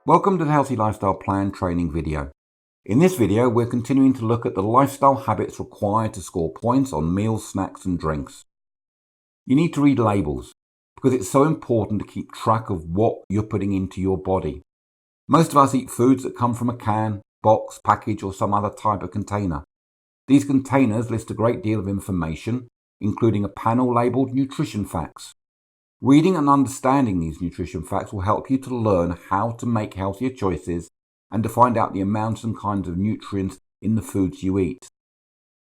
Welcome to the Healthy Lifestyle Plan training video. In this video, we're continuing to look at the lifestyle habits required to score points on meals, snacks and drinks. You need to read labels because it's so important to keep track of what you're putting into your body. Most of us eat foods that come from a can, box, package or some other type of container. These containers list a great deal of information, including a panel labelled nutrition facts. Reading and understanding these nutrition facts will help you to learn how to make healthier choices and to find out the amounts and kinds of nutrients in the foods you eat.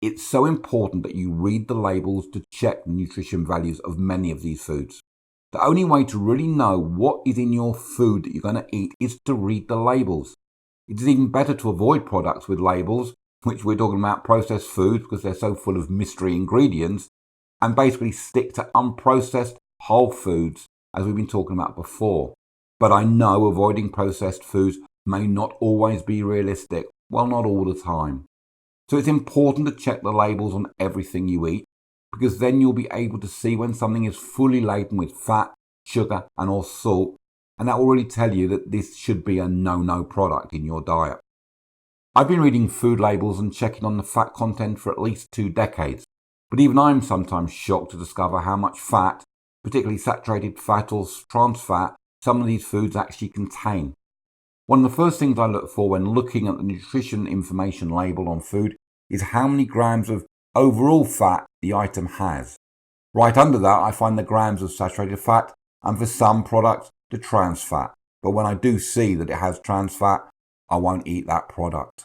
It's so important that you read the labels to check the nutrition values of many of these foods. The only way to really know what is in your food that you're going to eat is to read the labels. It is even better to avoid products with labels, which we're talking about processed foods because they're so full of mystery ingredients, and basically stick to unprocessed whole foods, as we've been talking about before. But I know avoiding processed foods may not always be realistic. Well, not all the time. So it's important to check the labels on everything you eat, because then you'll be able to see when something is fully laden with fat, sugar and or salt, and that will really tell you that this should be a no-no product in your diet. I've been reading food labels and checking on the fat content for at least 2 decades, but even I'm sometimes shocked to discover how much fat, particularly saturated fat or trans fat, some of these foods actually contain. One of the first things I look for when looking at the nutrition information label on food is how many grams of overall fat the item has. Right under that I find the grams of saturated fat and for some products the trans fat. But when I do see that it has trans fat, I won't eat that product.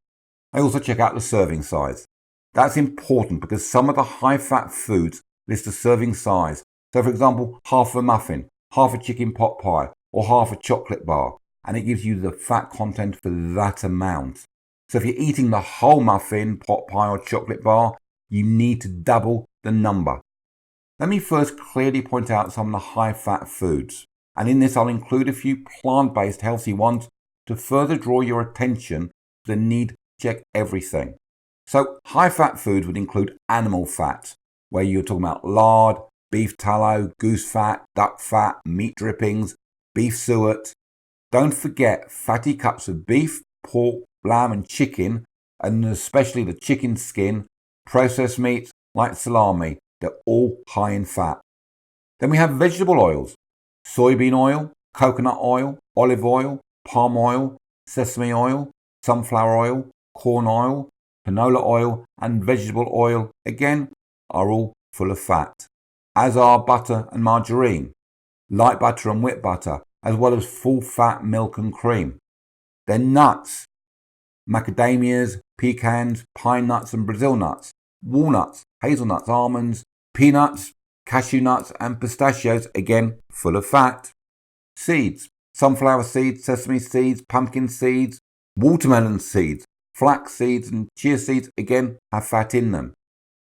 I also check out the serving size. That's important because some of the high fat foods list a serving size. So for example, half a muffin, half a chicken pot pie, or half a chocolate bar, and it gives you the fat content for that amount. So if you're eating the whole muffin, pot pie, or chocolate bar, you need to double the number. Let me first clearly point out some of the high fat foods, and in this I'll include a few plant-based healthy ones to further draw your attention to the need to check everything. So high fat foods would include animal fat, where you're talking about lard, beef tallow, goose fat, duck fat, meat drippings, beef suet. Don't forget fatty cuts of beef, pork, lamb and chicken, and especially the chicken skin, processed meats like salami. They're all high in fat. Then we have vegetable oils, soybean oil, coconut oil, olive oil, palm oil, sesame oil, sunflower oil, corn oil, canola oil and vegetable oil, again, are all full of fat, as are butter and margarine, light butter and whipped butter, as well as full fat milk and cream. Then nuts, macadamias, pecans, pine nuts and Brazil nuts, walnuts, hazelnuts, almonds, peanuts, cashew nuts and pistachios, again full of fat. Seeds, sunflower seeds, sesame seeds, pumpkin seeds, watermelon seeds, flax seeds and chia seeds, again have fat in them.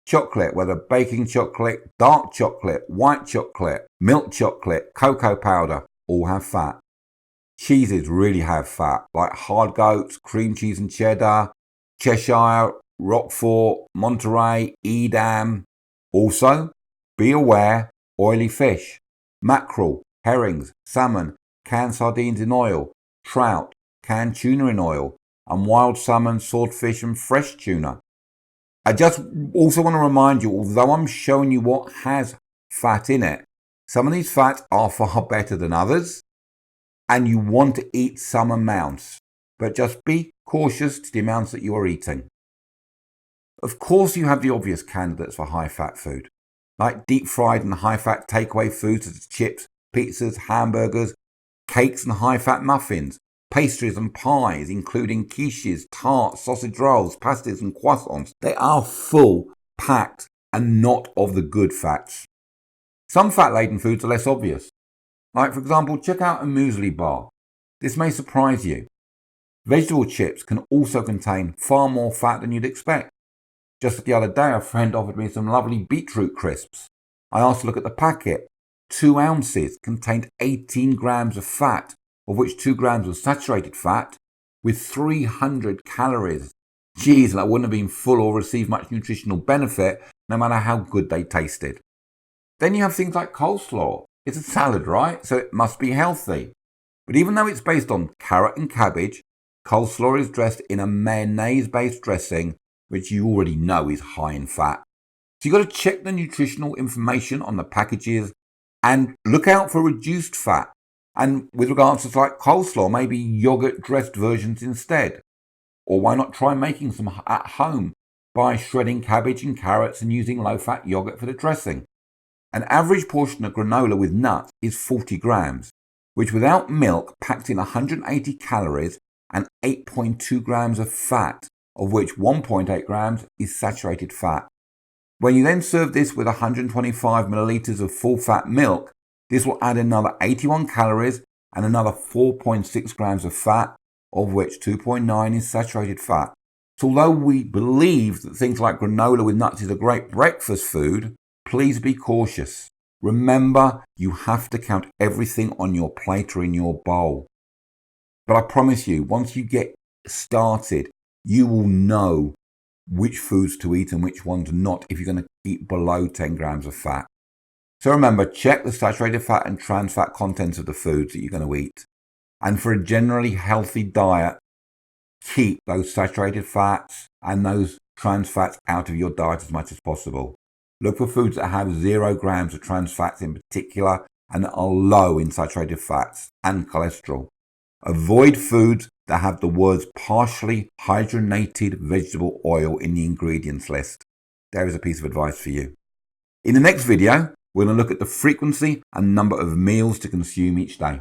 Chocolate, whether baking chocolate, dark chocolate, white chocolate, milk chocolate, cocoa powder, all have fat. Cheeses really have fat, like hard goats, cream cheese and cheddar, Cheshire, Roquefort, Monterey, Edam. Also, be aware, oily fish, mackerel, herrings, salmon, canned sardines in oil, trout, canned tuna in oil, and wild salmon, swordfish and fresh tuna. I just also want to remind you, although I'm showing you what has fat in it, some of these fats are far better than others, and you want to eat some amounts, but just be cautious to the amounts that you are eating. Of course, you have the obvious candidates for high-fat food, like deep-fried and high-fat takeaway foods such as chips, pizzas, hamburgers, cakes and high-fat muffins, pastries and pies, including quiches, tarts, sausage rolls, pasties and croissants. They are full, packed, and not of the good fats. Some fat-laden foods are less obvious. Like, for example, check out a muesli bar. This may surprise you. Vegetable chips can also contain far more fat than you'd expect. Just the other day, a friend offered me some lovely beetroot crisps. I asked to look at the packet. 2 ounces contained 18 grams of fat, of which 2 grams was saturated fat, with 300 calories. Geez, that wouldn't have been full or received much nutritional benefit, no matter how good they tasted. Then you have things like coleslaw. It's a salad, right? So it must be healthy. But even though it's based on carrot and cabbage, coleslaw is dressed in a mayonnaise-based dressing, which you already know is high in fat. So you've got to check the nutritional information on the packages and look out for reduced fat. And with regards to like coleslaw, maybe yogurt dressed versions instead. Or why not try making some at home by shredding cabbage and carrots and using low-fat yogurt for the dressing. An average portion of granola with nuts is 40 grams, which without milk packs in 180 calories and 8.2 grams of fat, of which 1.8 grams is saturated fat. When you then serve this with 125 milliliters of full-fat milk, this will add another 81 calories and another 4.6 grams of fat, of which 2.9 is saturated fat. So although we believe that things like granola with nuts is a great breakfast food, please be cautious. Remember, you have to count everything on your plate or in your bowl. But I promise you, once you get started, you will know which foods to eat and which ones not if you're going to eat below 10 grams of fat. So remember, check the saturated fat and trans fat contents of the foods that you're going to eat. And for a generally healthy diet, keep those saturated fats and those trans fats out of your diet as much as possible. Look for foods that have 0 grams of trans fats in particular and are low in saturated fats and cholesterol. Avoid foods that have the words partially hydrogenated vegetable oil in the ingredients list. There is a piece of advice for you. In the next video, we're going to look at the frequency and number of meals to consume each day.